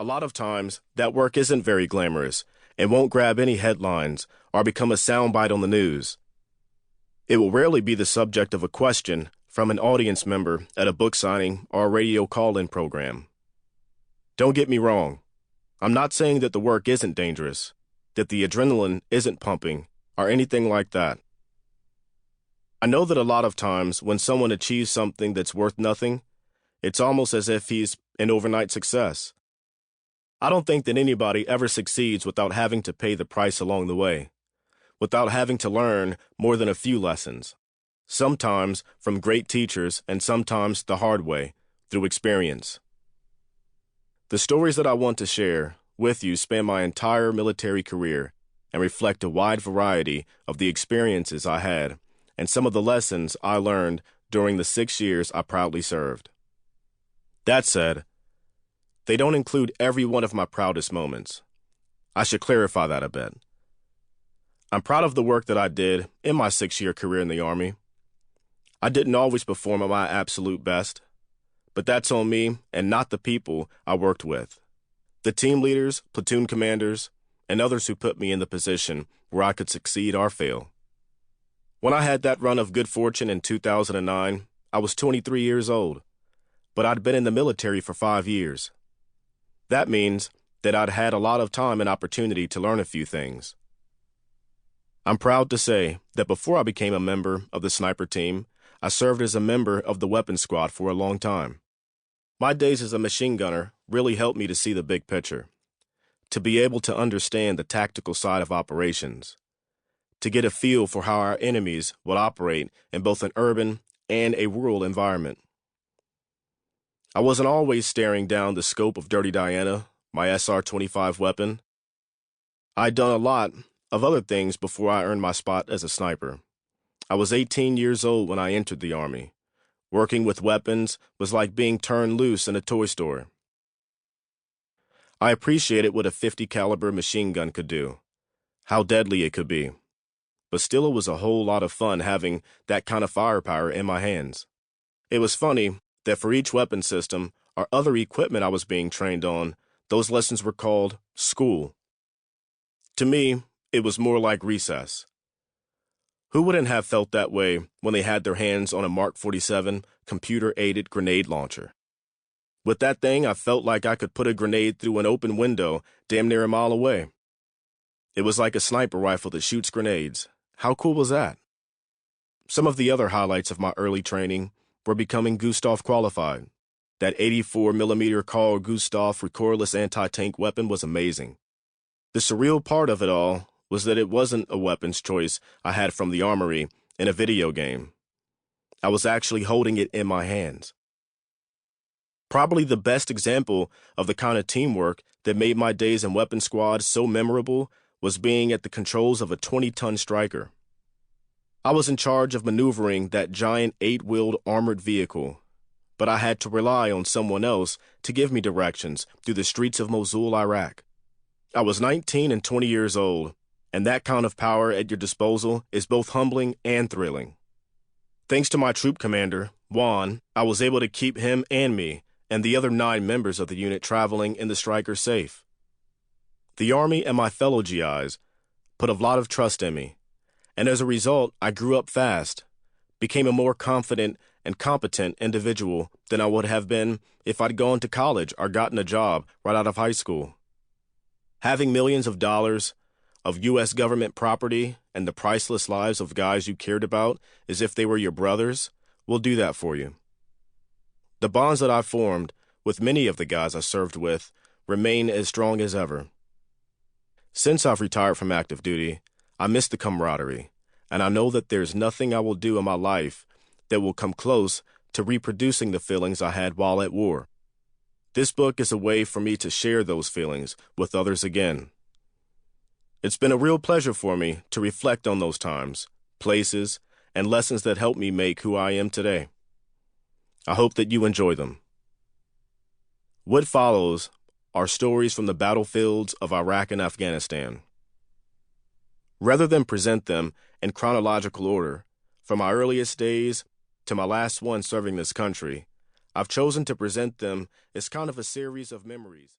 A lot of times, that work isn't very glamorous and won't grab any headlines or become a soundbite on the news. It will rarely be the subject of a question from an audience member at a book signing or a radio call-in program. Don't get me wrong. I'm not saying that the work isn't dangerous, that the adrenaline isn't pumping, or anything like that. I know that a lot of times when someone achieves something that's worth nothing, it's almost as if he's an overnight success. I don't think that anybody ever succeeds without having to pay the price along the way, without having to learn more than a few lessons, sometimes from great teachers and sometimes the hard way, through experience. The stories that I want to share with you span my entire military career and reflect a wide variety of the experiences I had and some of the lessons I learned during the 6 years I proudly served. That said, they don't include every one of my proudest moments. I should clarify that a bit. I'm proud of the work that I did in my 6-year career in the Army. I didn't always perform at my absolute best, but that's on me and not the people I worked with. The team leaders, platoon commanders, and others who put me in the position where I could succeed or fail. When I had that run of good fortune in 2009, I was 23 years old, but I'd been in the military for 5 years. That means that I'd had a lot of time and opportunity to learn a few things. I'm proud to say that before I became a member of the sniper team, I served as a member of the weapons squad for a long time. My days as a machine gunner really helped me to see the big picture, to be able to understand the tactical side of operations, to get a feel for how our enemies would operate in both an urban and a rural environment. I wasn't always staring down the scope of Dirty Diana, my SR-25 weapon. I'd done a lot of other things before I earned my spot as a sniper. I was 18 years old when I entered the Army. Working with weapons was like being turned loose in a toy store. I appreciated what a .50 caliber machine gun could do, how deadly it could be. But still it was a whole lot of fun having that kind of firepower in my hands. It was funny that for each weapon system or other equipment I was being trained on, those lessons were called school. To me, it was more like recess. Who wouldn't have felt that way when they had their hands on a Mark 47 computer-aided grenade launcher? With that thing, I felt like I could put a grenade through an open window damn near a mile away. It was like a sniper rifle that shoots grenades. How cool was that? Some of the other highlights of my early training were becoming Gustav qualified. That 84mm Carl Gustav recoilless anti-tank weapon was amazing. The surreal part of it all was that it wasn't a weapons choice I had from the armory in a video game. I was actually holding it in my hands. Probably the best example of the kind of teamwork that made my days in weapons squad so memorable was being at the controls of a 20-ton Striker. I was in charge of maneuvering that giant 8-wheeled armored vehicle, but I had to rely on someone else to give me directions through the streets of Mosul, Iraq. I was 19 and 20 years old, and that kind of power at your disposal is both humbling and thrilling. Thanks to my troop commander, Juan, I was able to keep him and me and the other 9 members of the unit traveling in the Striker safe. The Army and my fellow GIs put a lot of trust in me, and as a result, I grew up fast, became a more confident and competent individual than I would have been if I'd gone to college or gotten a job right out of high school. Having millions of dollars of U.S. government property and the priceless lives of guys you cared about as if they were your brothers will do that for you. The bonds that I formed with many of the guys I served with remain as strong as ever. Since I've retired from active duty, I miss the camaraderie, and I know that there's nothing I will do in my life that will come close to reproducing the feelings I had while at war. This book is a way for me to share those feelings with others again. It's been a real pleasure for me to reflect on those times, places, and lessons that helped me make who I am today. I hope that you enjoy them. What follows are stories from the battlefields of Iraq and Afghanistan. Rather than present them in chronological order, from my earliest days to my last one serving this country, I've chosen to present them as kind of a series of memories.